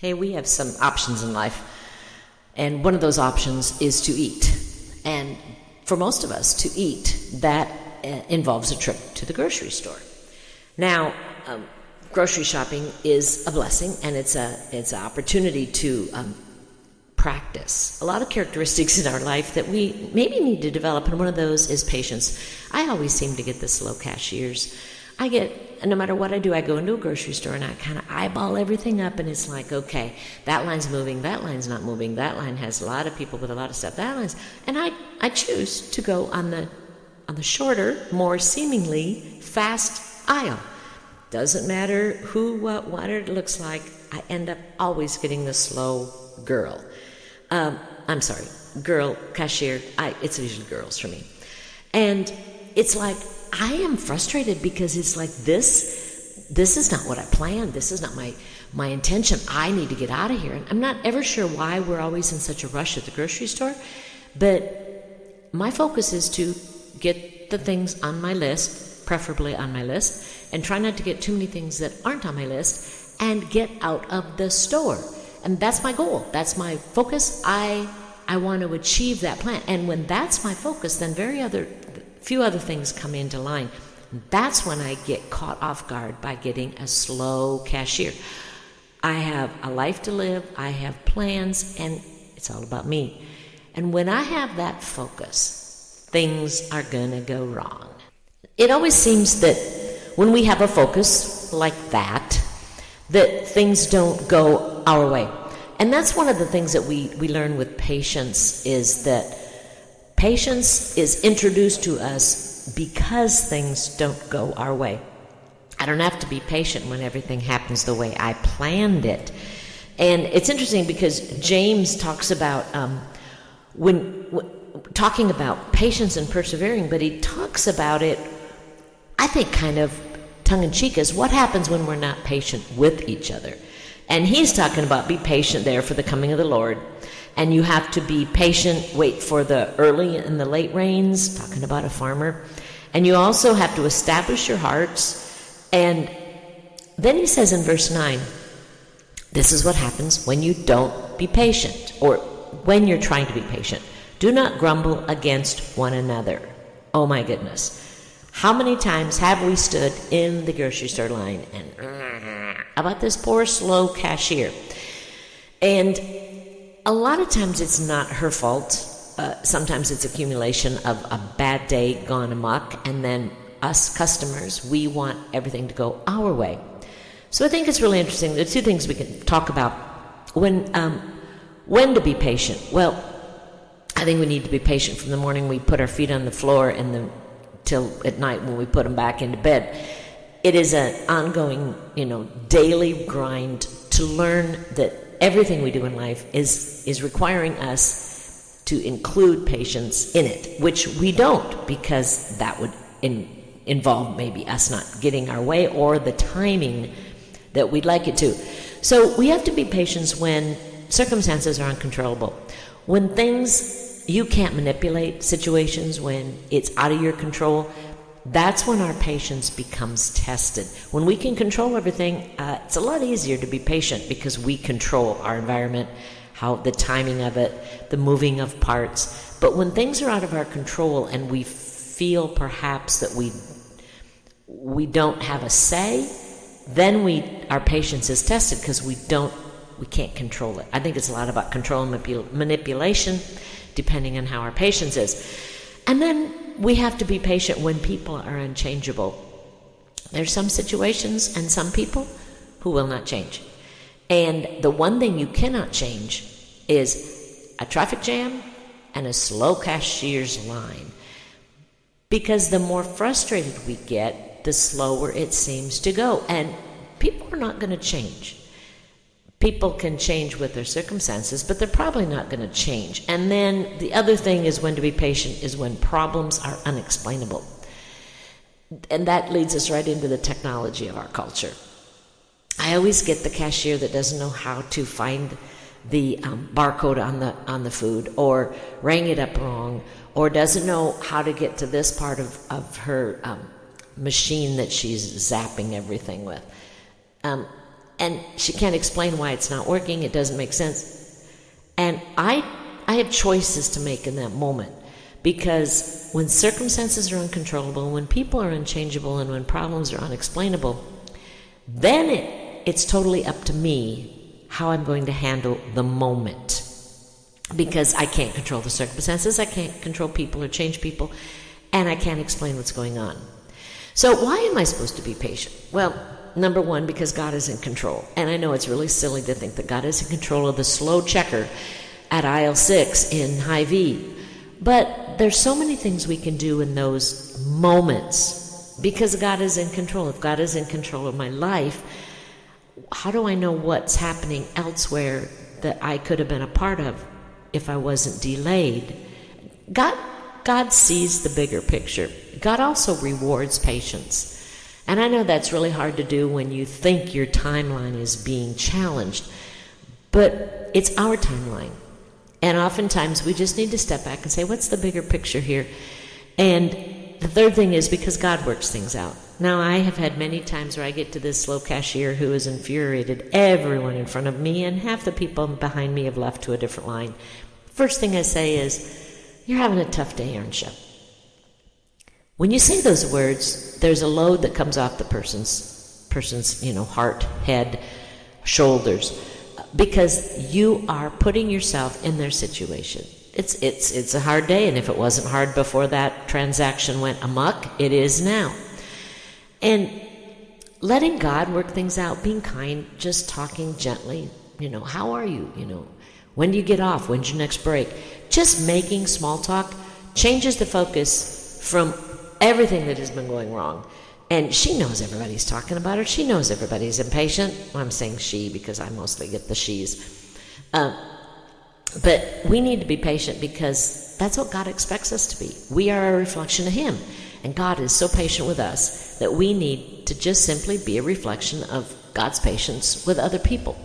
Hey, we have some options in life, and one of those options is to eat. And for most of us, to eat, that involves a trip to the grocery store. Now, grocery shopping is a blessing, and it's an opportunity to practice a lot of characteristics in our life that we maybe need to develop, and one of those is patience. I always seem to get the slow cashiers. No matter what I do, I go into a grocery store and I kind of eyeball everything up, and it's like, okay, that line's moving, that line's not moving, that line has a lot of people with a lot of stuff, that line's, and I choose to go on the shorter, more seemingly fast aisle. Doesn't matter who, what it looks like, I end up always getting the slow girl. Girl cashier. It's usually girls for me. And it's like, I am frustrated because it's like, this is not what I planned. This is not my intention. I need to get out of here. And I'm not ever sure why we're always in such a rush at the grocery store, but my focus is to get the things on my list, preferably on my list, and try not to get too many things that aren't on my list, and get out of the store. And that's my goal. That's my focus. I want to achieve that plan. And when that's my focus, then few other things come into line. That's when I get caught off guard by getting a slow cashier. I have a life to live. I have plans, and it's all about me. And when I have that focus, things are going to go wrong. It always seems that when we have a focus like that things don't go our way. And that's one of the things that we learn with patience, is that patience is introduced to us because things don't go our way. I don't have to be patient when everything happens the way I planned it. And it's interesting because James talks about talking about patience and persevering, but he talks about it, I think, kind of tongue-in-cheek, as what happens when we're not patient with each other. And he's talking about be patient there for the coming of the Lord. And you have to be patient, wait for the early and the late rains, talking about a farmer. And you also have to establish your hearts. And then he says in verse 9, this is what happens when you don't be patient, or when you're trying to be patient. Do not grumble against one another. Oh my goodness. How many times have we stood in the grocery store line and about this poor slow cashier? And a lot of times it's not her fault. Sometimes it's accumulation of a bad day gone amok, and then us customers, we want everything to go our way. So I think it's really interesting. There are two things we can talk about. When to be patient. Well, I think we need to be patient from the morning we put our feet on the floor till at night when we put them back into bed. It is an ongoing, daily grind to learn that everything we do in life is requiring us to include patience in it, which we don't, because that would involve maybe us not getting our way or the timing that we'd like it to. So we have to be patient when circumstances are uncontrollable. When you can't manipulate situations, when it's out of your control, that's when our patience becomes tested. When we can control everything, it's a lot easier to be patient because we control our environment, the timing of it, the moving of parts. But when things are out of our control and we feel perhaps that we don't have a say, then our patience is tested because we can't control it. I think it's a lot about control and manipulation, depending on how our patience is. And then we have to be patient when people are unchangeable. There's some situations and some people who will not change. And the one thing you cannot change is a traffic jam and a slow cashier's line. Because the more frustrated we get, the slower it seems to go. And people are not going to change. People can change with their circumstances, but they're probably not going to change. And then the other thing is when to be patient is when problems are unexplainable. And that leads us right into the technology of our culture. I always get the cashier that doesn't know how to find the barcode on the food, or rang it up wrong, or doesn't know how to get to this part of her machine that she's zapping everything with. and she can't explain why it's not working. It doesn't make sense. And I have choices to make in that moment, because when circumstances are uncontrollable, when people are unchangeable, and when problems are unexplainable, then it's totally up to me how I'm going to handle the moment. Because I can't control the circumstances, I can't control people or change people, and I can't explain what's going on. So why am I supposed to be patient? Well, number one, because God is in control. And I know it's really silly to think that God is in control of the slow checker at aisle 6 in Hy-Vee. But there's so many things we can do in those moments because God is in control. If God is in control of my life, how do I know what's happening elsewhere that I could have been a part of if I wasn't delayed? God sees the bigger picture. God also rewards patience. And I know that's really hard to do when you think your timeline is being challenged, but it's our timeline. And oftentimes we just need to step back and say, what's the bigger picture here? And the third thing is because God works things out. Now, I have had many times where I get to this slow cashier who has infuriated everyone in front of me, and half the people behind me have left to a different line. First thing I say is, you're having a tough day, aren't you? When you say those words, there's a load that comes off the person's heart, head, shoulders, because you are putting yourself in their situation. It's a hard day, and if it wasn't hard before that transaction went amok, it is now. And letting God work things out, being kind, just talking gently, how are you? When do you get off? When's your next break? Just making small talk changes the focus from everything that has been going wrong. And she knows everybody's talking about her. She knows everybody's impatient. Well, I'm saying she because I mostly get the she's. But we need to be patient because that's what God expects us to be. We are a reflection of Him. And God is so patient with us that we need to just simply be a reflection of God's patience with other people.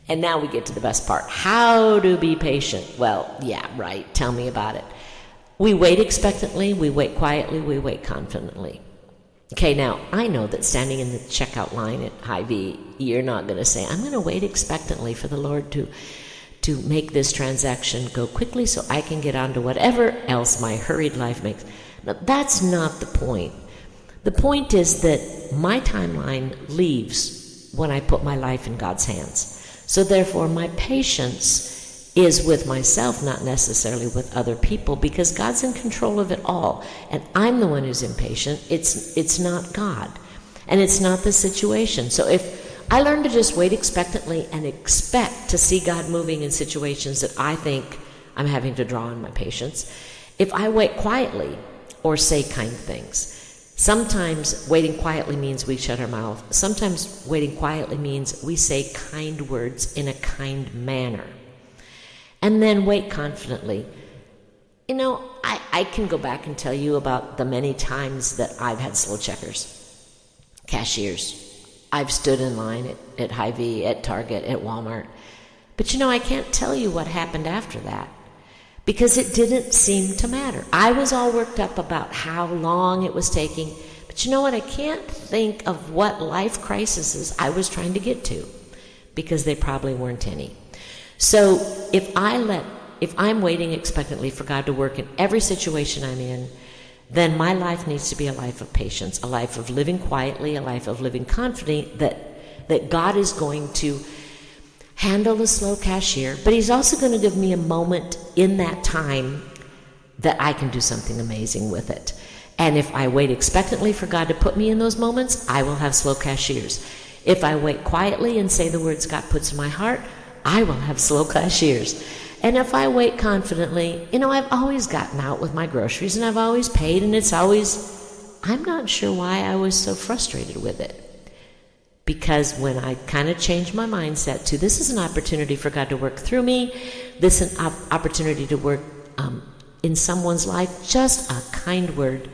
And now we get to the best part. How to be patient? Well, yeah, right. Tell me about it. We wait expectantly, we wait quietly, we wait confidently. Okay, now, I know that standing in the checkout line at Hy-Vee, you're not going to say, I'm going to wait expectantly for the Lord to make this transaction go quickly so I can get on to whatever else my hurried life makes. Now, that's not the point. The point is that my timeline leaves when I put my life in God's hands. So therefore, my patience is with myself, not necessarily with other people, because God's in control of it all. And I'm the one who's impatient. It's not God. And it's not the situation. So if I learn to just wait expectantly and expect to see God moving in situations that I think I'm having to draw on my patience, if I wait quietly or say kind things, sometimes waiting quietly means we shut our mouth. Sometimes waiting quietly means we say kind words in a kind manner. And then wait confidently. I can go back and tell you about the many times that I've had slow checkers, cashiers. I've stood in line at Hy-Vee, at Target, at Walmart. But I can't tell you what happened after that because it didn't seem to matter. I was all worked up about how long it was taking. But you know what? I can't think of what life crises I was trying to get to because they probably weren't any. So if I'm waiting expectantly for God to work in every situation I'm in, then my life needs to be a life of patience, a life of living quietly, a life of living confident that God is going to handle the slow cashier, but He's also going to give me a moment in that time that I can do something amazing with it. And if I wait expectantly for God to put me in those moments, I will have slow cashiers. If I wait quietly and say the words God puts in my heart, I will have slow cashiers. And if I wait confidently, I've always gotten out with my groceries and I've always paid, and I'm not sure why I was so frustrated with it. Because when I kind of changed my mindset to this is an opportunity for God to work through me, this is an opportunity to work in someone's life, just a kind word,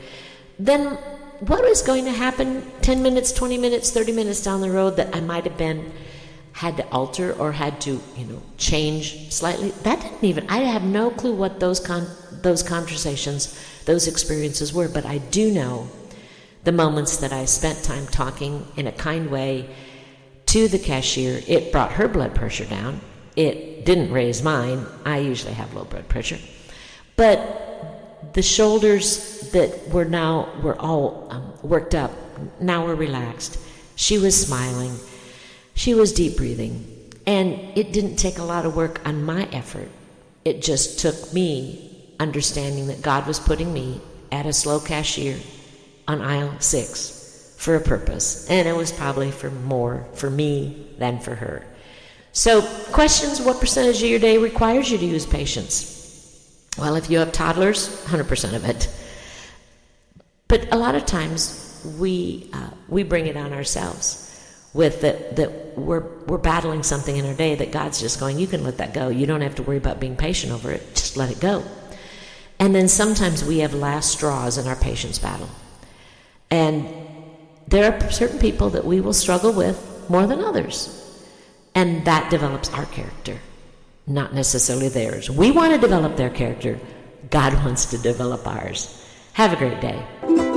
then what was going to happen 10 minutes, 20 minutes, 30 minutes down the road that I might have had to alter or had to, change slightly? I have no clue what those conversations, those experiences were, but I do know the moments that I spent time talking in a kind way to the cashier. It brought her blood pressure down. It didn't raise mine. I usually have low blood pressure. But the shoulders that were all worked up, now were relaxed. She was smiling. She was deep breathing. And it didn't take a lot of work on my effort. It just took me understanding that God was putting me at a slow cashier on aisle 6 for a purpose. And it was probably more for me than for her. So, questions: what percentage of your day requires you to use patience? Well, if you have toddlers, 100% of it. But a lot of times we bring it on ourselves with that we're battling something in our day that God's just going, you can let that go. You don't have to worry about being patient over it. Just let it go. And then sometimes we have last straws in our patience battle. And there are certain people that we will struggle with more than others. And that develops our character, not necessarily theirs. We want to develop their character. God wants to develop ours. Have a great day.